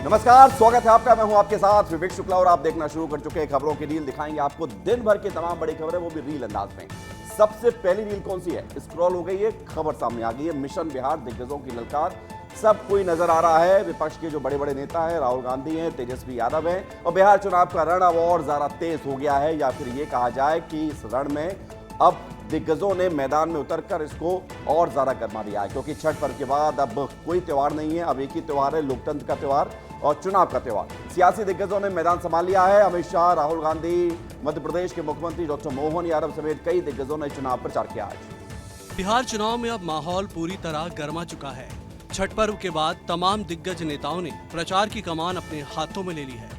नमस्कार, स्वागत है आपका। मैं हूं आपके साथ विवेक शुक्ला और आप देखना शुरू कर चुके हैं खबरों की रील। दिखाएंगे आपको दिन भर की तमाम बड़ी खबरें, वो भी रील अंदाज में। सबसे पहली रील कौन सी है? स्क्रॉल हो गई है, खबर सामने आ गई है। मिशन बिहार, दिग्गजों की ललकार, सब कोई नजर आ रहा है। विपक्ष के जो बड़े बड़े नेता हैं, राहुल गांधी हैं, तेजस्वी यादव हैं, और बिहार चुनाव का रण अब और ज्यादा तेज हो गया है, या फिर ये कहा जाए कि इस रण में अब दिग्गजों ने मैदान में उतरकर इसको और ज्यादा गरमा दिया है। क्योंकि छठ पर्व के बाद अब कोई त्योहार नहीं है, अब एक ही त्योहार है, लोकतंत्र का त्योहार और चुनाव का त्योहार। सियासी दिग्गजों ने मैदान संभाल लिया है। अमित शाह, राहुल गांधी, मध्य प्रदेश के मुख्यमंत्री डॉक्टर मोहन यादव समेत कई दिग्गजों ने चुनाव प्रचार किया आज। बिहार चुनाव में अब माहौल पूरी तरह गर्मा चुका है। छठ पर्व के बाद तमाम दिग्गज नेताओं ने प्रचार की कमान अपने हाथों में ले ली है।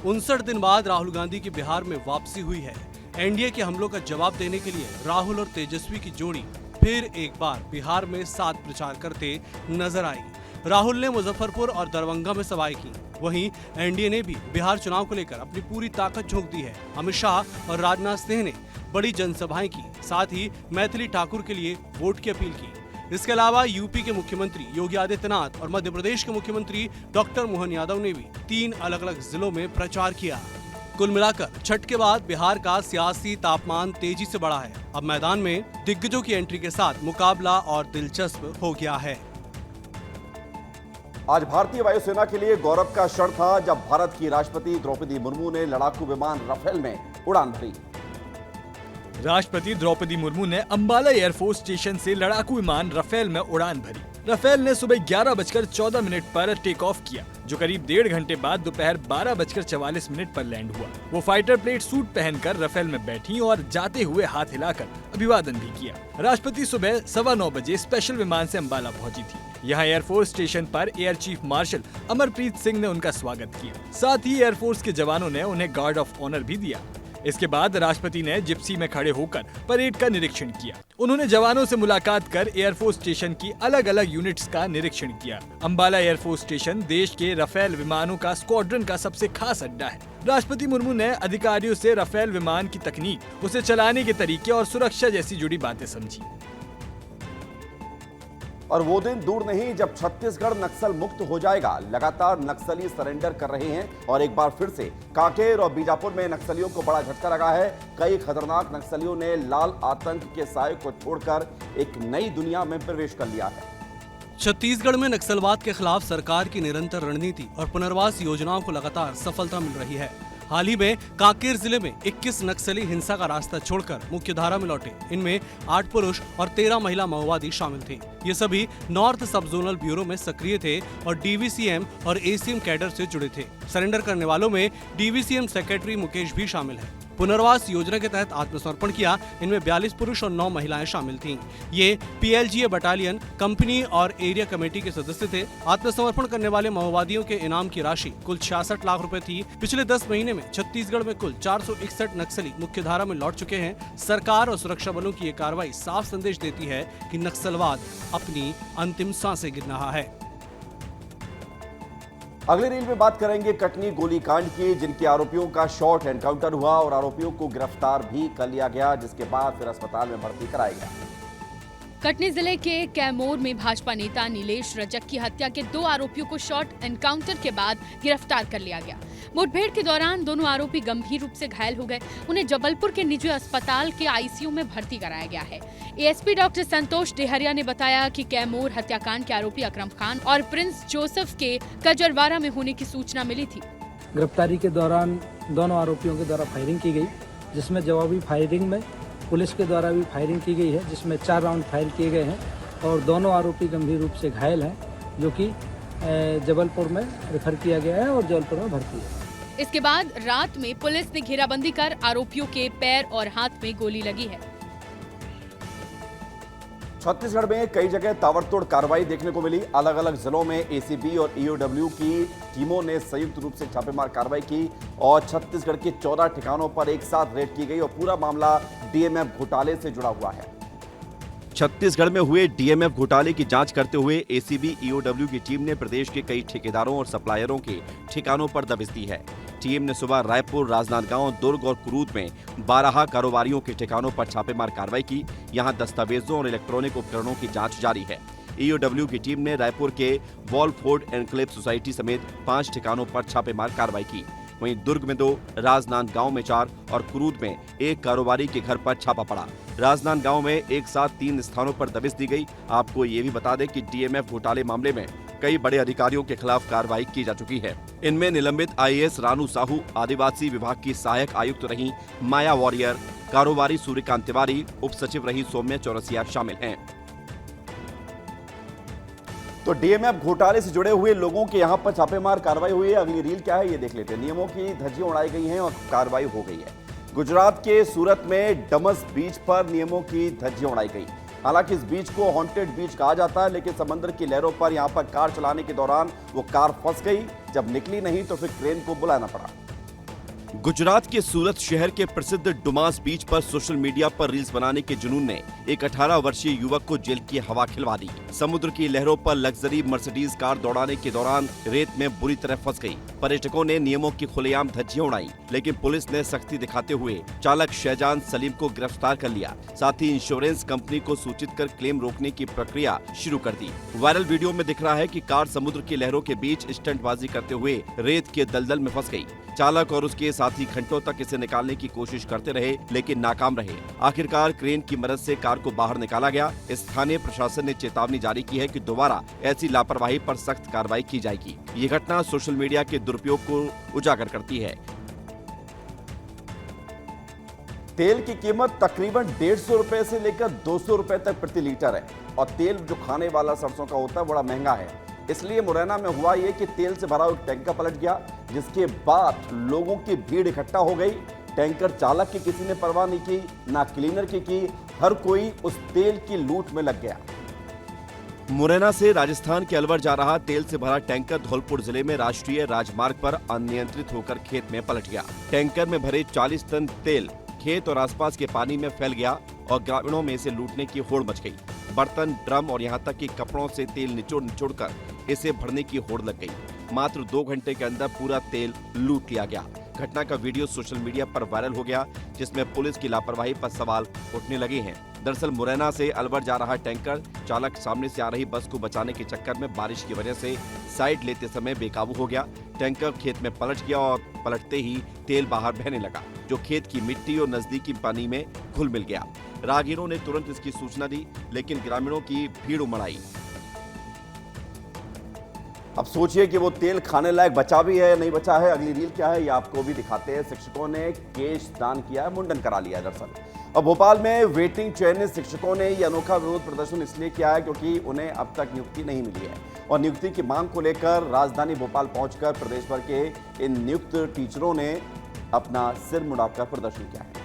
59 दिन बाद राहुल गांधी की बिहार में वापसी हुई है। एनडीए के हमलों का जवाब देने के लिए राहुल और तेजस्वी की जोड़ी फिर एक बार बिहार में साथ प्रचार करते नजर आई। राहुल ने मुजफ्फरपुर और दरभंगा में सभाएं की, वहीं एनडीए ने भी बिहार चुनाव को लेकर अपनी पूरी ताकत झोंक दी है। अमित शाह और राजनाथ सिंह ने बड़ी जनसभाएं की, साथ ही मैथिली ठाकुर के लिए वोट की अपील की। इसके अलावा यूपी के मुख्यमंत्री योगी आदित्यनाथ और मध्य प्रदेश के मुख्यमंत्री डॉक्टर मोहन यादव ने भी 3 अलग-अलग जिलों में प्रचार किया। कुल मिलाकर छठ के बाद बिहार का सियासी तापमान तेजी से बढ़ा है। अब मैदान में दिग्गजों की एंट्री के साथ मुकाबला और दिलचस्प हो गया है। आज भारतीय वायुसेना के लिए गौरव का क्षण था जब भारत की राष्ट्रपति द्रौपदी मुर्मू ने लड़ाकू विमान राफेल में उड़ान भरी। राष्ट्रपति द्रौपदी मुर्मू ने अंबाला एयरफोर्स स्टेशन से लड़ाकू विमान राफेल में उड़ान भरी। राफेल ने सुबह 11:14 पर टेक ऑफ किया, जो करीब 1.5 घंटे बाद दोपहर 12:44 पर लैंड हुआ। वो फाइटर प्लेट सूट पहनकर राफेल में बैठी और जाते हुए हाथ हिलाकर अभिवादन भी किया। राष्ट्रपति सुबह 9:15 बजे स्पेशल विमान से अंबाला पहुंची थी। यहाँ एयरफोर्स स्टेशन पर air chief marshal Amarpreet Singh ने उनका स्वागत किया। साथ ही एयरफोर्स के जवानों ने उन्हें गार्ड ऑफ ऑनर भी दिया। इसके बाद राष्ट्रपति ने जिप्सी में खड़े होकर परेड का निरीक्षण किया। उन्होंने जवानों से मुलाकात कर एयरफोर्स स्टेशन की अलग-अलग यूनिट्स का निरीक्षण किया। अंबाला एयरफोर्स स्टेशन देश के राफेल विमानों का स्क्वाड्रन का सबसे खास अड्डा है। राष्ट्रपति मुर्मू ने अधिकारियों से राफेल विमान की तकनीक, उसे चलाने के तरीके और सुरक्षा जैसी जुड़ी बातें समझी। और वो दिन दूर नहीं जब छत्तीसगढ़ नक्सल मुक्त हो जाएगा। लगातार नक्सली सरेंडर कर रहे हैं और एक बार फिर से कांकेर और बीजापुर में नक्सलियों को बड़ा झटका लगा है। कई खतरनाक नक्सलियों ने लाल आतंक के साए को छोड़कर एक नई दुनिया में प्रवेश कर लिया है। छत्तीसगढ़ में नक्सलवाद के खिलाफ सरकार की निरंतर रणनीति और पुनर्वास योजनाओं को लगातार सफलता मिल रही है। हाल ही में कांकेर जिले में 21 नक्सली हिंसा का रास्ता छोड़कर मुख्य धारा में लौटे। इनमें 8 पुरुष और 13 महिला माओवादी शामिल थे। ये सभी नॉर्थ सब जोनल ब्यूरो में सक्रिय थे और डीवीसीएम और एसीएम कैडर से जुड़े थे। सरेंडर करने वालों में डीवीसीएम सेक्रेटरी मुकेश भी शामिल है। पुनर्वास योजना के तहत आत्मसमर्पण किया। इनमें 42 पुरुष और 9 महिलाएं शामिल थीं। ये पीएलजीए बटालियन, कंपनी और एरिया कमेटी के सदस्य थे। आत्मसमर्पण करने वाले माओवादियों के इनाम की राशि कुल 66 लाख रुपए थी। पिछले 10 महीने में छत्तीसगढ़ में कुल 461 नक्सली मुख्यधारा में लौट चुके हैं। सरकार और सुरक्षा बलों की ये कार्रवाई साफ संदेश देती है कि नक्सलवाद अपनी अंतिम सांसें गिन रहा है। अगली रील में बात करेंगे कटनी गोलीकांड की, जिनके आरोपियों का शॉर्ट एनकाउंटर हुआ और आरोपियों को गिरफ्तार भी कर लिया गया, जिसके बाद फिर अस्पताल में भर्ती कराया गया। कटनी जिले के कैमोर में भाजपा नेता नीलेश रजक की हत्या के 2 आरोपियों को शॉर्ट एनकाउंटर के बाद गिरफ्तार कर लिया गया। मुठभेड़ के दौरान दोनों आरोपी गंभीर रूप से घायल हो गए। उन्हें जबलपुर के निजी अस्पताल के आईसीयू में भर्ती कराया गया है। एएसपी डॉक्टर संतोष डेहरिया ने बताया कि कैमोर हत्याकांड के आरोपी अकरम खान और प्रिंस जोसेफ के कजरवाड़ा में होने की सूचना मिली थी। गिरफ्तारी के दौरान दोनों आरोपियों के द्वारा फायरिंग की गई, जिसमें जवाबी फायरिंग में पुलिस के द्वारा भी फायरिंग की गई है, जिसमें 4 राउंड फायर किए गए हैं और दोनों आरोपी गंभीर रूप से घायल हैं, जो कि जबलपुर में रेफर किया गया है और जबलपुर में भर्ती है। इसके बाद रात में पुलिस ने घेराबंदी कर आरोपियों के पैर और हाथ में गोली लगी है। छत्तीसगढ़ में कई जगह ताबड़तोड़ कार्रवाई देखने को मिली। अलग अलग जिलों में एसीबी और ईओडब्ल्यू की टीमों ने संयुक्त रूप से छापेमार कार्रवाई की और छत्तीसगढ़ के 14 ठिकानों पर एक साथ रेड की गई और पूरा मामला डीएमएफ घोटाले से जुड़ा हुआ है। छत्तीसगढ़ में हुए डीएमएफ घोटाले की जांच करते हुए एसीबी ईओडब्ल्यू की टीम ने प्रदेश के कई ठेकेदारों और सप्लायरों के ठिकानों पर दबिश दी है। टीम ने सुबह रायपुर, राजनांदगांव, दुर्ग और कुरूद में 12 कारोबारियों के ठिकानों पर छापेमार कार्रवाई की। यहां दस्तावेजों और इलेक्ट्रॉनिक उपकरणों की जांच जारी है। ईओडब्ल्यू की टीम ने रायपुर के वॉलफोर्ड एनक्लेव सोसाइटी समेत 5 ठिकानों पर छापेमार कार्रवाई की। वहीं दुर्ग में 2, राजनांदगांव में 4 और कुरूद में 1 कारोबारी के घर पर छापा पड़ा। राजनांदगांव में एक साथ 3 स्थानों पर दबिश दी गई। आपको ये भी बता दें कि डीएमएफ घोटाले मामले में कई बड़े अधिकारियों के खिलाफ कार्रवाई की जा चुकी है। इनमें निलंबित आईएएस रानू साहू, आदिवासी विभाग की सहायक आयुक्त रही माया वॉरियर, कारोबारी सूर्यकांत तिवारी, उप सचिव रही सौम्या चौरसिया शामिल हैं। तो डीएमएफ घोटाले से जुड़े हुए लोगों के यहां पर छापेमार कार्रवाई हुई है। अगली रील क्या है ये देख लेते हैं। नियमों की धज्जियां उड़ाई गई हैं और कार्रवाई हो गई है। गुजरात के सूरत में डमस बीच पर नियमों की धज्जियां उड़ाई गई। हालांकि इस बीच को हॉन्टेड बीच कहा जाता है, लेकिन समुद्र की लहरों पर यहां पर कार चलाने के दौरान वो कार फंस गई। जब निकली नहीं तो फिर क्रेन को बुलाना पड़ा। गुजरात के सूरत शहर के प्रसिद्ध डुमास बीच पर सोशल मीडिया पर रील्स बनाने के जुनून ने एक 18 वर्षीय युवक को जेल की हवा खिलवा दी। समुद्र की लहरों पर लग्जरी मर्सिडीज कार दौड़ाने के दौरान रेत में बुरी तरह फंस गई। पर्यटकों ने नियमों की खुलेआम धज्जियां उड़ाई, लेकिन पुलिस ने सख्ती दिखाते हुए चालक शहजान सलीम को गिरफ्तार कर लिया। साथ ही इंश्योरेंस कंपनी को सूचित कर क्लेम रोकने की प्रक्रिया शुरू कर दी। वायरल वीडियो में दिख रहा है कि कार समुद्र की लहरों के बीच स्टंटबाजी करते हुए रेत के दलदल में फंस गई। चालक और उसके साथी घंटों तक इसे निकालने की कोशिश करते रहे, लेकिन नाकाम रहे। आखिरकार क्रेन की मदद से कार को बाहर निकाला गया। स्थानीय प्रशासन ने चेतावनी जारी की है कि दोबारा ऐसी लापरवाही पर सख्त कार्रवाई की जाएगी। ये घटना सोशल मीडिया के दुरुपयोग को उजागर करती है। तेल की कीमत तकरीबन 150 रुपए से लेकर 200 रुपए तक प्रति लीटर है और तेल जो खाने वाला सरसों का होता है बड़ा महंगा है। इसलिए मुरैना में हुआ ये कि तेल से भरा हुआ टैंकर पलट गया, जिसके बाद लोगों की भीड़ इकट्ठा हो गई। टैंकर चालक की किसी ने परवाह नहीं की, ना क्लीनर की। हर कोई उस तेल की लूट में लग गया। मुरैना से राजस्थान के अलवर जा रहा तेल से भरा टैंकर धौलपुर जिले में राष्ट्रीय राजमार्ग पर अनियंत्रित होकर खेत में पलट गया। टैंकर में भरे 40 टन तेल खेत और आसपास के पानी में फैल गया और ग्रामीणों में इसे लूटने की होड़ मच गई। बर्तन, ड्रम और यहाँ तक कि कपड़ों से तेल निचोड़ कर इसे भरने की होड़ लग गई। मात्र 2 घंटे के अंदर पूरा तेल लूट लिया गया। घटना का वीडियो सोशल मीडिया पर वायरल हो गया, जिसमें पुलिस की लापरवाही पर सवाल उठने लगे हैं। दरअसल मुरैना से अलवर जा रहा टैंकर चालक सामने से आ रही बस को बचाने के चक्कर में बारिश की वजह से साइड लेते समय बेकाबू हो गया। टैंकर खेत में पलट गया और पलटते ही तेल बाहर बहने लगा, जो खेत की मिट्टी और नजदीकी पानी में घुल मिल गया। राहगीरों ने तुरंत इसकी सूचना दी, लेकिन ग्रामीणों की भीड़ उमड़ आई। अब सोचिए कि वो तेल खाने लायक बचा भी है या नहीं बचा है। अगली रील क्या है ये आपको भी दिखाते हैं। शिक्षकों ने केश दान किया है, मुंडन करा लिया है दरअसल। अब भोपाल में वेटिंग चयनित शिक्षकों ने यह अनोखा विरोध प्रदर्शन इसलिए किया है क्योंकि उन्हें अब तक नियुक्ति नहीं मिली है और नियुक्ति की मांग को लेकर राजधानी भोपाल पहुंचकर प्रदेश भर के इन नियुक्त टीचरों ने अपना सिर मुड़ाकर प्रदर्शन किया है।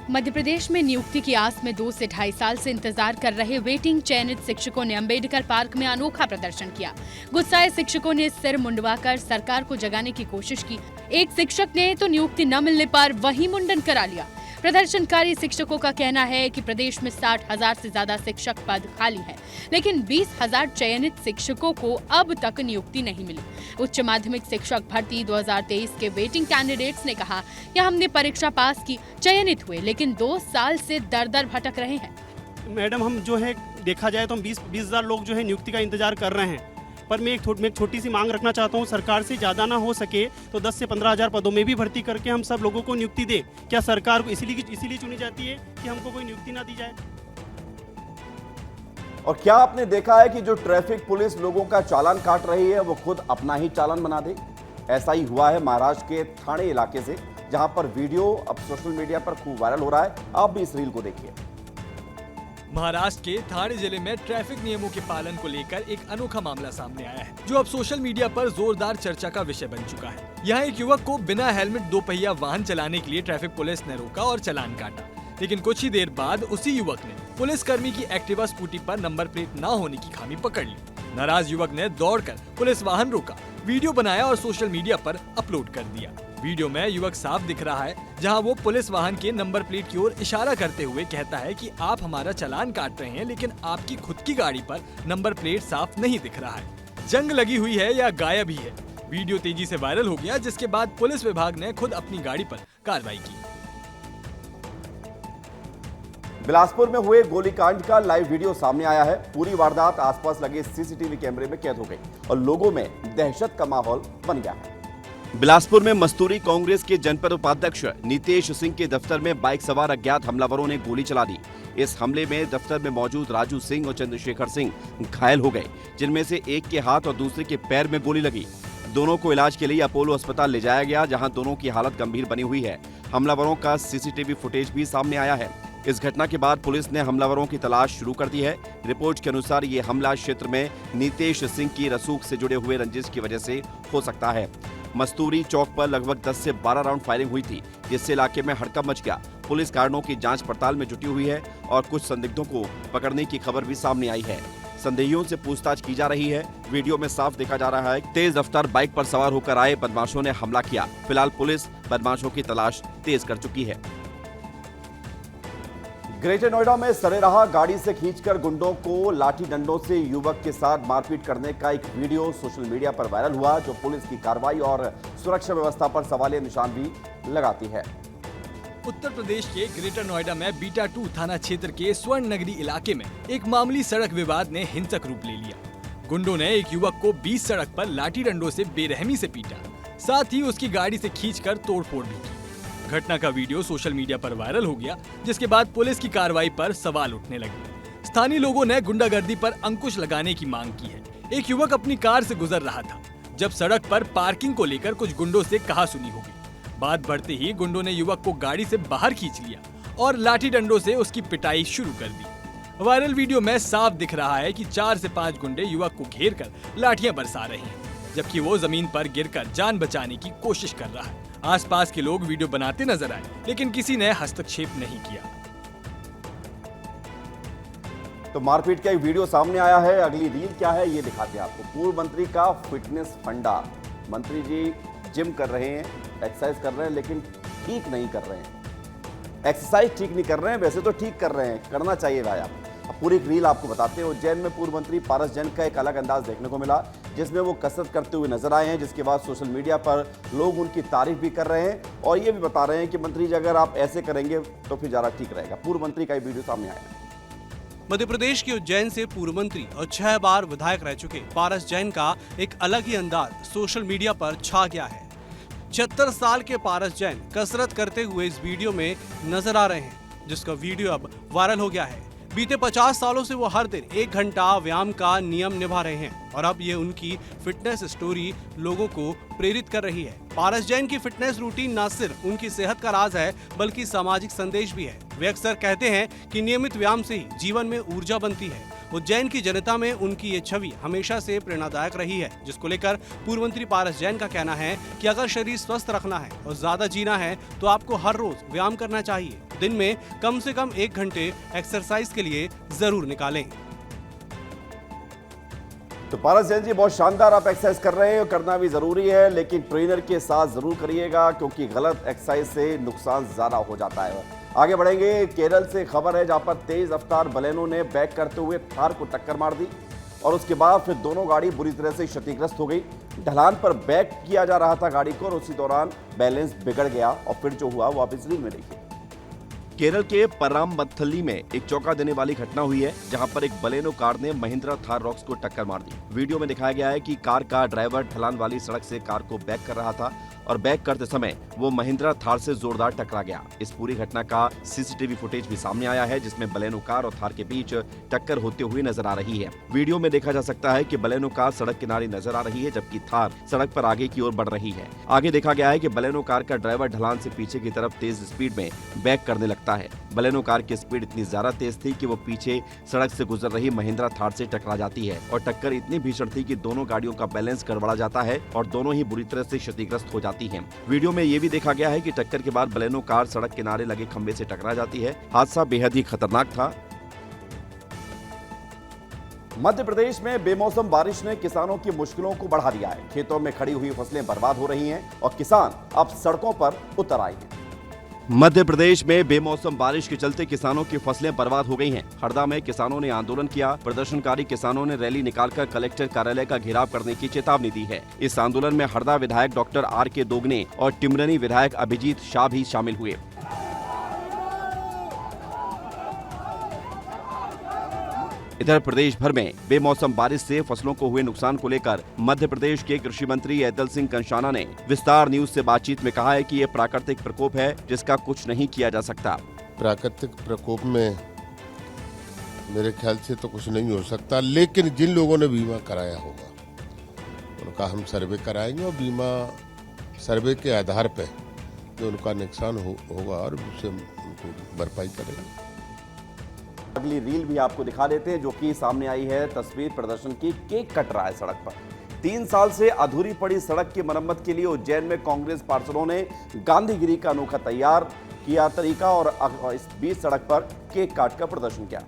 मध्य प्रदेश में नियुक्ति की आस में 2 से 2.5 साल से इंतजार कर रहे वेटिंग चयनित शिक्षकों ने अंबेडकर पार्क में अनोखा प्रदर्शन किया। गुस्साए शिक्षकों ने सिर मुंडवाकर सरकार को जगाने की कोशिश की। एक शिक्षक ने तो नियुक्ति न मिलने पर वहीं मुंडन करा लिया। प्रदर्शनकारी शिक्षकों का कहना है कि प्रदेश में 60,000 से ज्यादा शिक्षक पद खाली है, लेकिन 20,000 चयनित शिक्षकों को अब तक नियुक्ति नहीं मिली। उच्च माध्यमिक शिक्षक भर्ती 2023 के वेटिंग कैंडिडेट्स ने कहा कि हमने परीक्षा पास की, चयनित हुए, लेकिन 2 साल से दर-दर भटक रहे हैं। मैडम, हम जो है देखा जाए तो हम 20,000 लोग जो है नियुक्ति का इंतजार कर रहे हैं, पर मैं एक छोटी सी मांग रखना चाहता हूं, सरकार से ज़्यादा ना हो सके तो 10 से 15,000 पदों में भी भर्ती करके हम सब लोगों को नियुक्ति दे। क्या सरकार को इसीलिए चुनी जाती है कि हमको कोई नियुक्ति ना दी जाए? और क्या आपने देखा है कि जो ट्रैफिक पुलिस लोगों का चालान काट रही है वो खुद अपना ही चालान बना दे? ऐसा ही हुआ है महाराष्ट्र के ठाणे इलाके से, जहां पर वीडियो अब सोशल मीडिया पर खूब वायरल हो रहा है। आप भी इस रील को देखिए। महाराष्ट्र के ठाणे जिले में ट्रैफिक नियमों के पालन को लेकर एक अनोखा मामला सामने आया है, जो अब सोशल मीडिया पर जोरदार चर्चा का विषय बन चुका है। यहाँ एक युवक को बिना हेलमेट 2 पहिया वाहन चलाने के लिए ट्रैफिक पुलिस ने रोका और चालान काटा, लेकिन कुछ ही देर बाद उसी युवक ने पुलिसकर्मी की एक्टिवा स्कूटी पर नंबर प्लेट न होने की खामी पकड़ ली। नाराज युवक ने दौड़कर पुलिस वाहन रोका, वीडियो बनाया और सोशल मीडिया पर अपलोड कर दिया। वीडियो में युवक साफ दिख रहा है, जहां वो पुलिस वाहन के नंबर प्लेट की ओर इशारा करते हुए कहता है कि आप हमारा चालान काट रहे हैं, लेकिन आपकी खुद की गाड़ी पर नंबर प्लेट साफ नहीं दिख रहा है। जंग लगी हुई है या गायब ही है। वीडियो तेजी से वायरल हो गया, जिसके बाद पुलिस विभाग ने खुद अपनी गाड़ी पर कार्रवाई की। बिलासपुर में हुए गोलीकांड का लाइव वीडियो सामने आया है। पूरी वारदात आसपास लगे सीसीटीवी कैमरे में कैद हो गई और लोगों में दहशत का माहौल बन गया है। बिलासपुर में मस्तूरी कांग्रेस के जनपद उपाध्यक्ष नीतेश सिंह के दफ्तर में बाइक सवार अज्ञात हमलावरों ने गोली चला दी। इस हमले में दफ्तर में मौजूद राजू सिंह और चंद्रशेखर सिंह घायल हो गए, जिनमें से एक के हाथ और दूसरे के पैर में गोली लगी। दोनों को इलाज के लिए अपोलो अस्पताल ले जाया गया, जहां दोनों की हालत गंभीर बनी हुई है। हमलावरों का सीसीटीवी फुटेज भी सामने आया है। इस घटना के बाद पुलिस ने हमलावरों की तलाश शुरू कर दी है। रिपोर्ट के अनुसार ये हमला क्षेत्र में नीतेश सिंह की रसूख से जुड़े हुए रंजिश की वजह से हो सकता है। मस्तूरी चौक पर लगभग 10 से 12 राउंड फायरिंग हुई थी, जिससे इलाके में हड़कंप मच गया। पुलिस कारणों की जांच पड़ताल में जुटी हुई है और कुछ संदिग्धों को पकड़ने की खबर भी सामने आई है। संदेहियों से पूछताछ की जा रही है। वीडियो में साफ देखा जा रहा है तेज रफ्तार बाइक पर सवार होकर आए बदमाशों ने हमला किया। फिलहाल पुलिस बदमाशों की तलाश तेज कर चुकी है। ग्रेटर नोएडा में सरेराह गाड़ी से खींचकर गुंडों को लाठी डंडों से युवक के साथ मारपीट करने का एक वीडियो सोशल मीडिया पर वायरल हुआ, जो पुलिस की कार्रवाई और सुरक्षा व्यवस्था पर सवालिया निशान भी लगाती है। उत्तर प्रदेश के ग्रेटर नोएडा में बीटा 2 थाना क्षेत्र के स्वर्ण नगरी इलाके में एक मामूली सड़क विवाद ने हिंसक रूप ले लिया। गुंडों ने एक युवक को बीच सड़क पर लाठी डंडों से बेरहमी से पीटा, साथ ही उसकी गाड़ी से खींचकर तोड़फोड़ भी की। घटना का वीडियो सोशल मीडिया पर वायरल हो गया, जिसके बाद पुलिस की कार्रवाई पर सवाल उठने लगे। स्थानीय लोगों ने गुंडागर्दी पर अंकुश लगाने की मांग की है। एक युवक अपनी कार से गुजर रहा था, जब सड़क पर पार्किंग को लेकर कुछ गुंडों से कहासुनी हो गई। बात बढ़ते ही गुंडों ने युवक को गाड़ी से बाहर खींच लिया और लाठी डंडों से उसकी पिटाई शुरू कर दी। वायरल वीडियो में साफ दिख रहा है कि 4 से 5 गुंडे युवक को घेर कर लाठियां बरसा रहे हैं, जबकि वो जमीन पर गिरकर जान बचाने की कोशिश कर रहा है। आसपास के लोग वीडियो बनाते नजर आए, लेकिन किसी ने हस्तक्षेप नहीं किया। तो मारपीट का एक वीडियो सामने आया है। अगली रील क्या है ये दिखाते हैं आपको। पूर्व मंत्री का फिटनेस फंडा। मंत्री जी जिम कर रहे हैं, एक्सरसाइज कर रहे हैं, लेकिन ठीक नहीं कर रहे हैं। एक्सरसाइज ठीक नहीं कर रहे हैं, वैसे तो ठीक कर रहे हैं, करना चाहिए व्यायाम। अब पूरी एक रील आपको बताते हैं। उज्जैन में पूर्व मंत्री पारस जैन का एक अलग अंदाज देखने को मिला, जिसमें वो कसरत करते हुए नजर आए हैं, जिसके बाद सोशल मीडिया पर लोग उनकी तारीफ भी कर रहे हैं और ये भी बता रहे हैं कि मंत्री जी अगर आप ऐसे करेंगे तो फिर ज़्यादा ठीक रहेगा। पूर्व मंत्री का वीडियो सामने आया है। मध्य प्रदेश के उज्जैन से पूर्व मंत्री और 6 बार विधायक रह चुके पारस जैन का एक अलग ही अंदाज सोशल मीडिया पर छा गया है। 76 साल के पारस जैन कसरत करते हुए इस वीडियो में नजर आ रहे हैं, जिसका वीडियो अब वायरल हो गया है। बीते 50 सालों से वो हर दिन 1 घंटा व्यायाम का नियम निभा रहे हैं और अब ये उनकी फिटनेस स्टोरी लोगों को प्रेरित कर रही है। पारस जैन की फिटनेस रूटीन न सिर्फ उनकी सेहत का राज है, बल्कि सामाजिक संदेश भी है। वे अक्सर कहते हैं कि नियमित व्यायाम से ही जीवन में ऊर्जा बनती है। उज्जैन की जनता में उनकी ये छवि हमेशा से प्रेरणादायक रही है, जिसको लेकर पूर्व मंत्री पारस जैन का कहना है कि अगर शरीर स्वस्थ रखना है और ज्यादा जीना है तो आपको हर रोज व्यायाम करना चाहिए। दिन में कम से कम 1 घंटे एक्सरसाइज के लिए जरूर निकालें। तो पारस जैन जी बहुत शानदार आप एक्सरसाइज कर रहे हैं और करना भी जरूरी है, लेकिन ट्रेनर के साथ जरूर करिएगा, क्योंकि गलत एक्सरसाइज से नुकसान ज्यादा हो जाता है। आगे बढ़ेंगे। केरल से खबर है, जहां पर तेज रफ्तार बलेनो ने बैक करते हुए थार को टक्कर मार दी और उसके बाद फिर दोनों गाड़ी बुरी तरह से क्षतिग्रस्त हो गई। ढलान पर बैक किया जा रहा था गाड़ी को और उसी दौरान बैलेंस बिगड़ गया और फिर जो हुआ वो आप इस रील में देखिए। केरल के परामबथली में एक चौंका देने वाली घटना हुई है, जहां पर एक बलेनो कार ने महिंद्रा थार रॉक्स को टक्कर मार दी। वीडियो में दिखाया गया है कि कार का ड्राइवर ढलान वाली सड़क से कार को बैक कर रहा था और बैक करते समय वो महिंद्रा थार से जोरदार टकरा गया। इस पूरी घटना का सीसीटीवी फुटेज भी सामने आया है, जिसमें बलेनो कार और थार के बीच टक्कर होते हुए नजर आ रही है। वीडियो में देखा जा सकता है कि बलेनो कार सड़क किनारे नजर आ रही है, जबकि थार सड़क पर आगे की ओर बढ़ रही है। आगे देखा गया है कि बलेनो कार का ड्राइवर ढलान से पीछे की तरफ तेज स्पीड में बैक करने लगता है। बलेनो कार की स्पीड इतनी ज्यादा तेज थी कि वो पीछे सड़क से गुजर रही महिंद्रा थार से टकरा जाती है और टक्कर इतनी भीषण थी कि दोनों गाड़ियों का बैलेंस गड़बड़ा जाता है और दोनों ही बुरी तरह से क्षतिग्रस्त हो जाती हैं। वीडियो में ये भी देखा गया है कि टक्कर के बाद बलेनो कार सड़क किनारे लगे खंबे से टकरा जाती है। हादसा बेहद ही खतरनाक था। मध्य प्रदेश में बेमौसम बारिश ने किसानों की मुश्किलों को बढ़ा दिया है। खेतों में खड़ी हुई फसलें बर्बाद हो रही हैं और किसान अब सड़कों पर उतर आए हैं। मध्य प्रदेश में बेमौसम बारिश के चलते किसानों की फसलें बर्बाद हो गई हैं। हरदा में किसानों ने आंदोलन किया। प्रदर्शनकारी किसानों ने रैली निकालकर कलेक्टर कार्यालय का घेराव करने की चेतावनी दी है। इस आंदोलन में हरदा विधायक डॉक्टर R.K. दोगने और टिमरनी विधायक अभिजीत शाह भी शामिल हुए। इधर प्रदेश भर में बेमौसम बारिश से फसलों को हुए नुकसान को लेकर मध्य प्रदेश के कृषि मंत्री ऐदल सिंह कंषाना ने विस्तार न्यूज से बातचीत में कहा है कि ये प्राकृतिक प्रकोप है जिसका कुछ नहीं किया जा सकता। प्राकृतिक प्रकोप में मेरे ख्याल से तो कुछ नहीं हो सकता, लेकिन जिन लोगों ने बीमा कराया होगा उनका हम सर्वे कराएंगे और बीमा सर्वे के आधार पर जो उनका नुकसान होगा और उससे उनको भरपाई करेंगे। अगली रील भी आपको दिखा देते हैं जो कि सामने आई है। तस्वीर प्रदर्शन की, केक कट रहा है सड़क पर। 3 साल से अधूरी पड़ी सड़क की मरम्मत के लिए उज्जैन में कांग्रेस पार्षदों ने गांधीगिरी का अनोखा तैयार किया तरीका और इस बीच सड़क पर केक काट कर प्रदर्शन किया।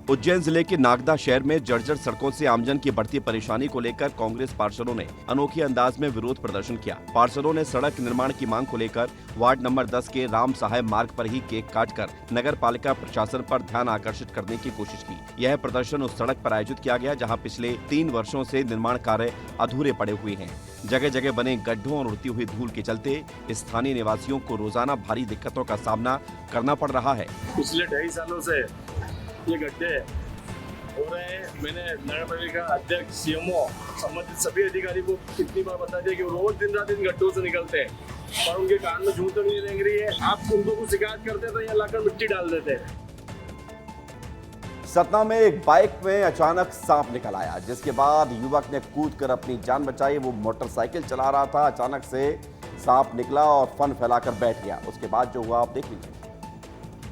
उज्जैन जिले के नागदा शहर में जर्जर सड़कों से आमजन की बढ़ती परेशानी को लेकर कांग्रेस पार्षदों ने अनोखे अंदाज में विरोध प्रदर्शन किया। पार्षदों ने सड़क निर्माण की मांग को लेकर वार्ड नंबर 10 के राम सहाय मार्ग पर ही केक काटकर नगर पालिका प्रशासन पर ध्यान आकर्षित करने की कोशिश की। यह प्रदर्शन उस सड़क पर आयोजित किया गया जहाँ पिछले 3 वर्षों से निर्माण कार्य अधूरे पड़े हुए हैं। जगह जगह बने गड्ढों और उड़ती हुई धूल के चलते स्थानीय निवासियों को रोजाना भारी दिक्कतों का सामना करना पड़ रहा है। पिछले 2.5 सालों से ये गड्ढे हो रहे हैं। मैंने नगर पालिका अध्यक्ष, सीएमओ, संबंधित सभी अधिकारी को कितनी बार बता दिया कि वो रोज दिन रात इन गड्ढों से निकलते हैं, पर उनके कान में जूं तो नहीं रेंग रही है। आप उनको कुछ शिकायत करते तो यहाँ लाकर मिट्टी डाल देते हैं। सतना में एक बाइक में अचानक सांप निकल आया, जिसके बाद युवक ने कूदकर अपनी जान बचाई। वो मोटरसाइकिल चला रहा था, अचानक से सांप निकला और फन फैलाकर बैठ गया। उसके बाद जो हुआ आप देख लीजिए।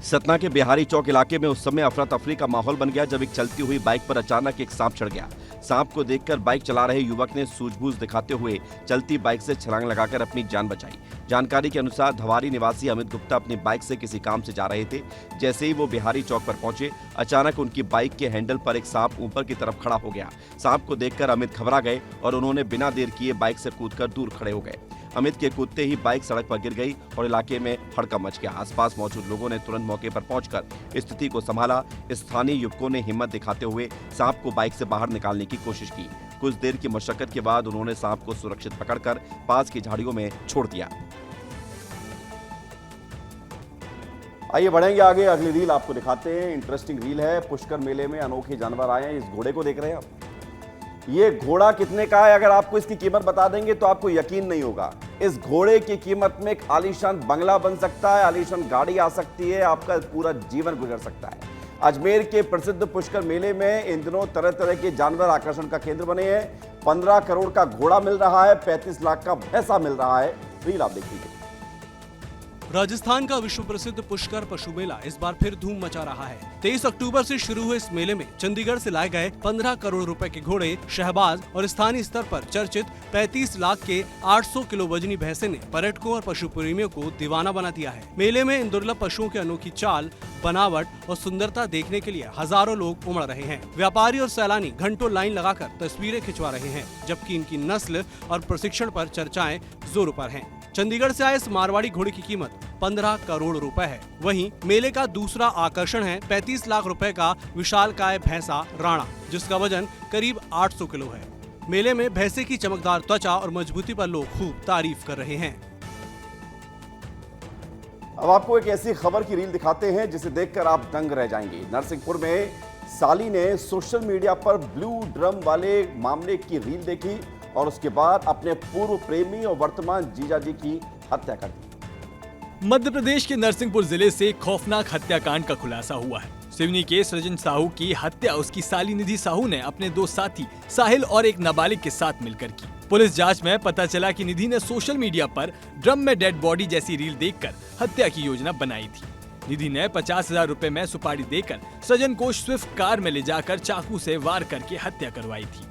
सतना के बिहारी चौक इलाके में उस समय अफरा तफरी का माहौल बन गया जब एक चलती हुई बाइक पर अचानक एक सांप चढ़ गया। सांप को देखकर बाइक चला रहे युवक ने सूझबूझ दिखाते हुए चलती बाइक से छलांग लगाकर अपनी जान बचाई। जानकारी के अनुसार धवारी निवासी अमित गुप्ता अपनी बाइक से किसी काम से जा रहे थे। जैसे ही वो बिहारी चौक पर पहुंचे, अचानक उनकी बाइक के हैंडल पर एक सांप ऊपर की तरफ खड़ा हो गया। सांप को देखकर अमित घबरा गए और उन्होंने बिना देर किए बाइक से कूदकर दूर खड़े हो गए। अमित के कूदते ही बाइक सड़क पर गिर गई और इलाके में हड़कंप मच गया। आसपास मौजूद लोगों ने तुरंत मौके पर पहुंचकर स्थिति को संभाला। स्थानीय युवकों ने हिम्मत दिखाते हुए सांप को बाइक से बाहर निकालने की कोशिश की। कुछ देर की मशक्कत के बाद उन्होंने सांप को सुरक्षित पकड़कर पास की झाड़ियों में छोड़ दिया। आइए बढ़ेंगे आगे। अगली रील आपको दिखाते हैं। इंटरेस्टिंग रील है। पुष्कर मेले में अनोखे जानवर आए हैं। इस घोड़े को देख रहे हैं आप। ये घोड़ा कितने का है? अगर आपको इसकी कीमत बता देंगे तो आपको यकीन नहीं होगा। इस घोड़े की कीमत में एक आलीशान बंगला बन सकता है, आलीशान गाड़ी आ सकती है, आपका पूरा जीवन गुजर सकता है। अजमेर के प्रसिद्ध पुष्कर मेले में इन दिनों तरह तरह के जानवर आकर्षण का केंद्र बने हैं। 15 करोड़ का घोड़ा मिल रहा है, 35 लाख का भैंसा मिल रहा है। रील आप देखिए। राजस्थान का विश्व प्रसिद्ध पुष्कर पशु मेला इस बार फिर धूम मचा रहा है। 23 अक्टूबर से शुरू हुए इस मेले में चंडीगढ़ से लाए गए 15 करोड़ रुपए के घोड़े, शहबाज और स्थानीय स्तर पर चर्चित 35 लाख के 800 किलो वजनी भैंसे ने पर्यटकों और पशु प्रेमियों को दीवाना बना दिया है। मेले में इन दुर्लभ पशुओं की अनोखी चाल, बनावट और सुंदरता देखने के लिए हजारों लोग उमड़ रहे हैं। व्यापारी और सैलानी घंटों लाइन लगाकर तस्वीरें खिंचवा रहे हैं, जबकि इनकी नस्ल और प्रशिक्षण पर चर्चाएं जोरों पर हैं। चंडीगढ़ से आए इस मारवाड़ी घोड़े की कीमत 15 करोड़ रुपए है। वहीं मेले का दूसरा आकर्षण है 35 लाख रुपए का विशालकाय भैंसा राणा, जिसका वजन करीब 800 किलो है। मेले में भैंसे की चमकदार त्वचा और मजबूती पर लोग खूब तारीफ कर रहे हैं। अब आपको एक ऐसी खबर की रील दिखाते हैं जिसे देखकर आप दंग रह जाएंगे। नरसिंहपुर में साली ने सोशल मीडिया पर ब्लू ड्रम वाले मामले की रील देखी और उसके बाद अपने पूर्व प्रेमी और वर्तमान जीजाजी की हत्या कर दी। मध्य प्रदेश के नरसिंहपुर जिले से खौफनाक हत्याकांड का खुलासा हुआ है। सिवनी के सृजन साहू की हत्या उसकी साली निधि साहू ने अपने 2 साथी साहिल और एक नाबालिग के साथ मिलकर की। पुलिस जांच में पता चला कि निधि ने सोशल मीडिया पर ड्रम में डेड बॉडी जैसी रील देखकर हत्या की योजना बनाई थी। निधि ने 50,000 रुपए में सुपारी देकर सृजन को स्विफ्ट कार में ले जाकर चाकू से वार करके हत्या करवाई थी।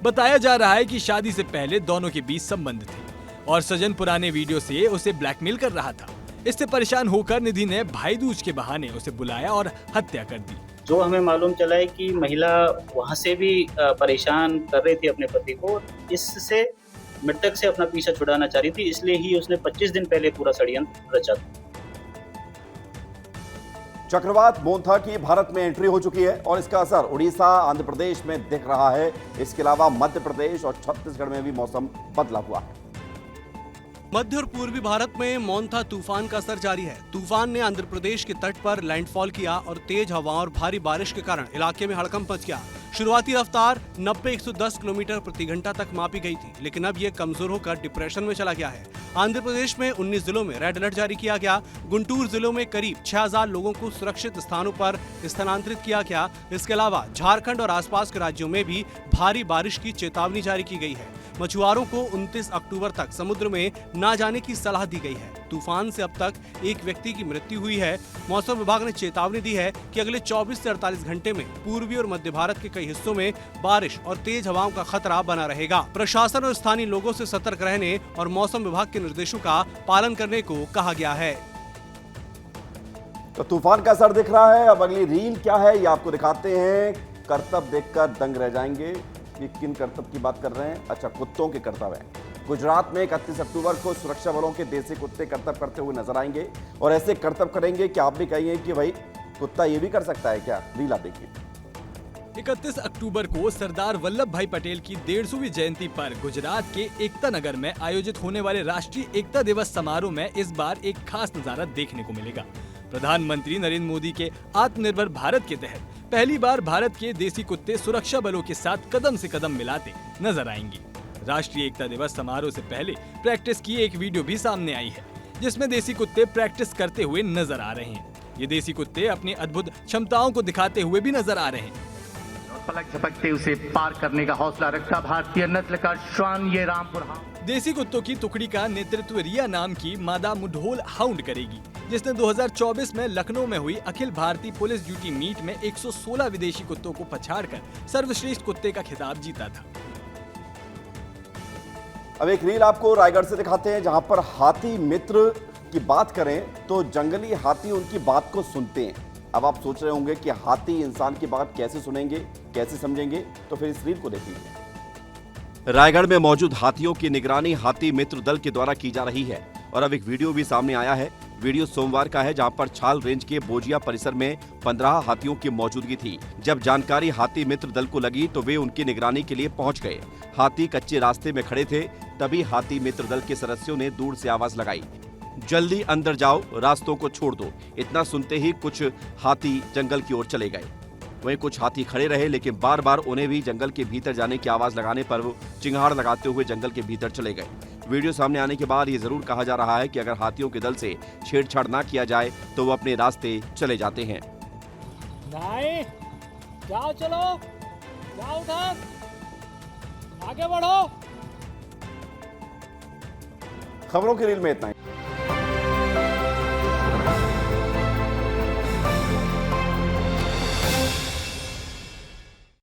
बताया जा रहा है कि शादी से पहले दोनों के बीच संबंध थे और सृजन पुराने वीडियो से उसे ब्लैकमेल कर रहा था। इससे परेशान होकर निधि ने भाई दूज के बहाने उसे बुलाया और हत्या कर दी। जो हमें मालूम चला है कि महिला वहां से भी परेशान कर रही थी अपने पति को, इससे मृतक से अपना पीछा छुड़ाना चाह रही थी, इसलिए ही उसने 25 दिन पहले पूरा षड्यंत्र रचा था। चक्रवात मोन्था की भारत में एंट्री हो चुकी है और इसका असर उड़ीसा, आंध्र प्रदेश में दिख रहा है। इसके अलावा मध्य प्रदेश और छत्तीसगढ़ में भी मौसम बदला हुआ है। मध्य और पूर्वी भारत में मोंथा तूफान का असर जारी है। तूफान ने आंध्र प्रदेश के तट पर लैंडफॉल किया और तेज हवाओं और भारी बारिश के कारण इलाके में हड़कंप मच गया। शुरुआती रफ्तार 90-110 किलोमीटर प्रति घंटा तक मापी गई थी, लेकिन अब ये कमजोर होकर डिप्रेशन में चला गया है। आंध्र प्रदेश में 19 जिलों में रेड अलर्ट जारी किया गया। गुंटूर जिलों में करीब 6000 लोगों को सुरक्षित स्थानों पर स्थानांतरित किया गया। इसके अलावा झारखंड और आसपास के राज्यों में भी भारी बारिश की चेतावनी जारी की गई है। मछुआरों को 29 अक्टूबर तक समुद्र में न जाने की सलाह दी गई है। तूफान से अब तक एक व्यक्ति की मृत्यु हुई है। मौसम विभाग ने चेतावनी दी है कि अगले 24 से 48 घंटे में पूर्वी और मध्य भारत के कई हिस्सों में बारिश और तेज हवाओं का खतरा बना रहेगा। प्रशासन और स्थानीय लोगों से सतर्क रहने और मौसम विभाग के निर्देशों का पालन करने को कहा गया है। तो तूफान का असर दिख रहा है। अब अगली रील क्या है ये आपको दिखाते हैं। करतब देखकर दंग रह जाएंगे। ये किन करतब की बात कर रहे हैं? अच्छा, कुत्तों के करतब है। गुजरात में 31 अक्टूबर को सुरक्षा बलों के देसी कुत्ते करतब करते हुए नजर आएंगे और ऐसे करतब करेंगे कि आप भी कहिए कि भाई कुत्ता ये भी कर सकता है क्या। रील आप देखिए। 31 अक्टूबर को सरदार वल्लभ भाई पटेल की 150वीं जयंती पर गुजरात के एकता नगर में आयोजित होने वाले राष्ट्रीय एकता दिवस समारोह में इस बार एक खास नजारा देखने को मिलेगा। प्रधानमंत्री नरेंद्र मोदी के आत्मनिर्भर भारत के तहत पहली बार भारत के देसी कुत्ते सुरक्षा बलों के साथ कदम से कदम मिलाते नजर आएंगे। राष्ट्रीय एकता दिवस समारोह से पहले प्रैक्टिस की एक वीडियो भी सामने आई है, जिसमें देसी कुत्ते प्रैक्टिस करते हुए नजर आ रहे हैं। ये देसी कुत्ते अपनी अद्भुत क्षमताओं को दिखाते हुए भी नजर आ रहे हैं। पलक झपकते उसे पार करने का हौसला रखता भारतीय नस्ल का श्वान ये रामपुर हाउंड। देसी कुत्तों की टुकड़ी का नेतृत्व रिया नाम की मादा मुढोल हाउंड करेगी, जिसने 2024 में लखनऊ में हुई Akhil Bharatiya police duty meet में 116 विदेशी कुत्तों को पछाड़कर सर्वश्रेष्ठ कुत्ते का खिताब जीता था। अब एक रील आपको रायगढ़ से दिखाते हैं, जहां पर हाथी मित्र की बात करें तो जंगली हाथी उनकी बात को सुनते हैं। अब आप सोच रहे होंगे कि हाथी इंसान की बात कैसे सुनेंगे, कैसे समझेंगे, तो फिर इस रील को देख लीजिए। रायगढ़ में मौजूद हाथियों की निगरानी हाथी मित्र दल के द्वारा की जा रही है और अब एक वीडियो भी सामने आया है। वीडियो सोमवार का है, जहां पर छाल रेंज के बोजिया परिसर में 15 हाथियों की मौजूदगी थी। जब जानकारी हाथी मित्र दल को लगी तो वे उनकी निगरानी के लिए पहुंच गए। हाथी कच्चे रास्ते में खड़े थे, तभी हाथी मित्र दल के सदस्यों ने दूर से आवाज लगाई, जल्दी अंदर जाओ, रास्तों को छोड़ दो। इतना सुनते ही कुछ हाथी जंगल की ओर चले गए। वहीं कुछ हाथी खड़े रहे, लेकिन बार बार उन्हें भी जंगल के भीतर जाने की आवाज लगाने पर वो चिंगाड़ लगाते हुए जंगल के भीतर चले गए। वीडियो सामने आने के बाद ये जरूर कहा जा रहा है कि अगर हाथियों के दल से छेड़छाड़ ना किया जाए तो वो अपने रास्ते चले जाते हैं। नहीं, जाओ, चलो, जाओ उधर, आगे बढ़ो। खबरों की रील में इतना ही।